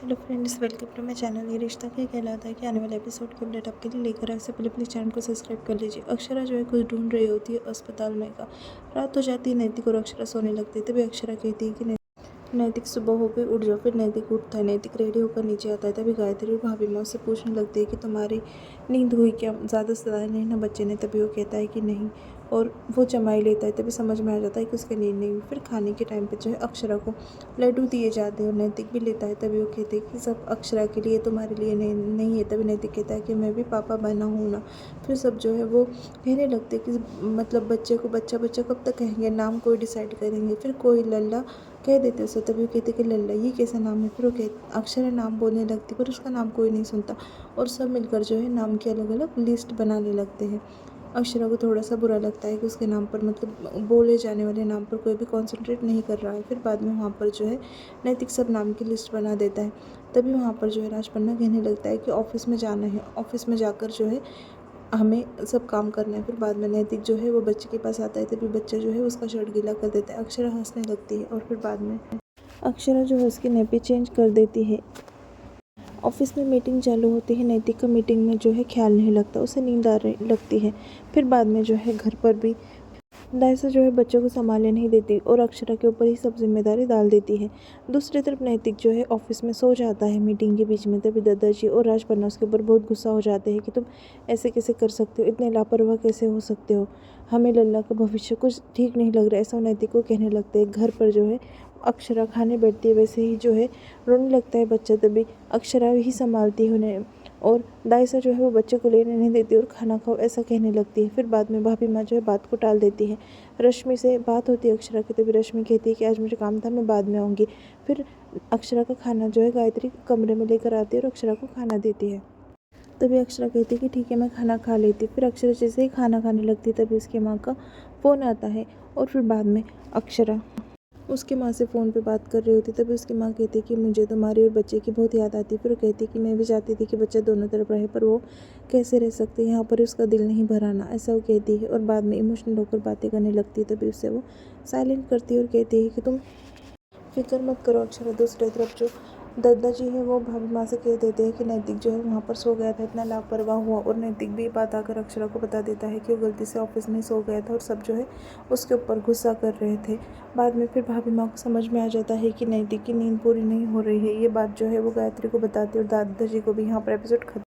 Hello friends, welcome to my channel. ये रिश्ता क्या कहलाता है कि आने वाले एपिसोड की अपडेट आपके लिए लेकर आए। इससे पहले प्लीज़ चैनल को सब्सक्राइब कर लीजिए। अक्षरा जो है कुछ ढूंढ रही होती है अस्पताल में का। रात हो जाती है, नैतिक और अक्षरा सोने लगती है। तभी अक्षरा कहती है कि नैतिक सुबह हो गई, उठ जाओ। फिर नैतिक उठता है। नैतिक रेडी होकर नीचे आता है। तभी गायत्री और भाभी माँ उससे पूछने लगती है कि तुम्हारी नींद हुई क्या, ज़्यादा सताया नहीं ना बच्चे ने। तभी वो कहता है कि नहीं, और वो जमाई लेता है। तभी समझ में आ जाता है कि उसकी नींद नहीं हुई। फिर खाने के टाइम पे जो है अक्षरा को लड्डू दिए जाते हैं और नैतिक भी लेता है। तभी वो कहते हैं कि सब अक्षरा के लिए, तुम्हारे लिए नहीं है। तभी नैतिक कहता है कि मैं भी पापा बना हूँ ना। फिर सब जो है वो कहने लगते हैं कि मतलब बच्चे को बच्चा बच्चा कब तक कहेंगे, नाम कोई डिसाइड करेंगे। फिर कोई लल्ला कह देते उसे। तभी वो कहते कि लल्ला ये कैसा नाम है। फिर वो कह अक्षरा नाम बोलने लगती, पर उसका नाम कोई नहीं सुनता और सब मिलकर जो है नाम की अलग अलग लिस्ट बनाने लगते हैं। अक्षरा को थोड़ा सा बुरा लगता है कि उसके नाम पर मतलब बोले जाने वाले नाम पर कोई भी कॉन्सेंट्रेट नहीं कर रहा है। फिर बाद में वहाँ पर जो है नैतिक सब नाम की लिस्ट बना देता है। तभी वहाँ पर जो है राजपन्ना कहने लगता है कि ऑफिस में जाना है, ऑफिस में जाकर जो है हमें सब काम करना है। फिर बाद में नैतिक जो है वो बच्चे के पास आता है। तभी बच्चा जो है उसका शर्ट गीला कर देता है। अक्षरा हंसने लगती है और फिर बाद में अक्षरा जो है उसकी नैपी चेंज कर देती है। ऑफिस में मीटिंग चालू होती है। नैतिक का मीटिंग में जो है ख्याल नहीं लगता, उसे नींद आ रही लगती है। फिर बाद में जो है घर पर भी दाइसा जो है बच्चों को संभालने नहीं देती और अक्षरा के ऊपर ही सब जिम्मेदारी डाल देती है। दूसरी तरफ नैतिक जो है ऑफिस में सो जाता है मीटिंग के बीच में। तभी दादाजी और राजपन्ना उसके ऊपर बहुत गुस्सा हो जाते हैं कि तुम ऐसे कैसे कर सकते हो, इतने लापरवाह कैसे हो सकते हो, हमें लल्ला का भविष्य कुछ ठीक नहीं लग रहा है, ऐसा नैतिक को कहने लगते हैं। घर पर जो है अक्षरा खाने बैठती है, वैसे ही जो है रोने लगता है बच्चा। तभी अक्षरा ही संभालती है उन्हें और दाइसा जो है वो बच्चे को लेने नहीं देती और खाना खाओ ऐसा कहने लगती है। फिर बाद में भाभी माँ जो है बात को टाल देती है। रश्मि से बात होती है अक्षरा की। तभी रश्मि कहती है कि आज मुझे काम था, मैं बाद में आऊँगी। फिर अक्षरा का खाना जो है गायत्री कमरे में लेकर आती है और अक्षरा को खाना देती है। तभी अक्षरा कहती है कि ठीक है, मैं खाना खा लेती। फिर अक्षरा जैसे ही खाना खाने लगती है तभी उसकी माँ का फ़ोन आता है और फिर बाद में अक्षरा उसकी माँ से फ़ोन पे बात कर रही होती। तभी उसकी माँ कहती है कि मुझे तुम्हारी और बच्चे की बहुत याद आती। फिर वो कहती है कि मैं भी चाहती थी कि बच्चा दोनों तरफ रहे, पर वो कैसे रह सकते, यहाँ पर उसका दिल नहीं भराना, ऐसा वो कहती है और बाद में इमोशनल होकर बातें करने लगती है। तभी उससे वो साइलेंट करती है और कहती है कि तुम फिक्र मत करो अक्षरा। दूसरी तरफ जो दादाजी है वो भाभी माँ से कह देते हैं कि नैतिक जो है वहाँ पर सो गया था, इतना लापरवाह हुआ। और नैतिक भी बात आकर अक्षरा को बता देता है कि वो गलती से ऑफिस में सो गया था और सब जो है उसके ऊपर गुस्सा कर रहे थे। बाद में फिर भाभी माँ को समझ में आ जाता है कि नैतिक की नींद पूरी नहीं हो रही है। ये बात जो है वो गायत्री को बताती है और दादाजी को भी। यहाँ पर एपिसोड खत्म।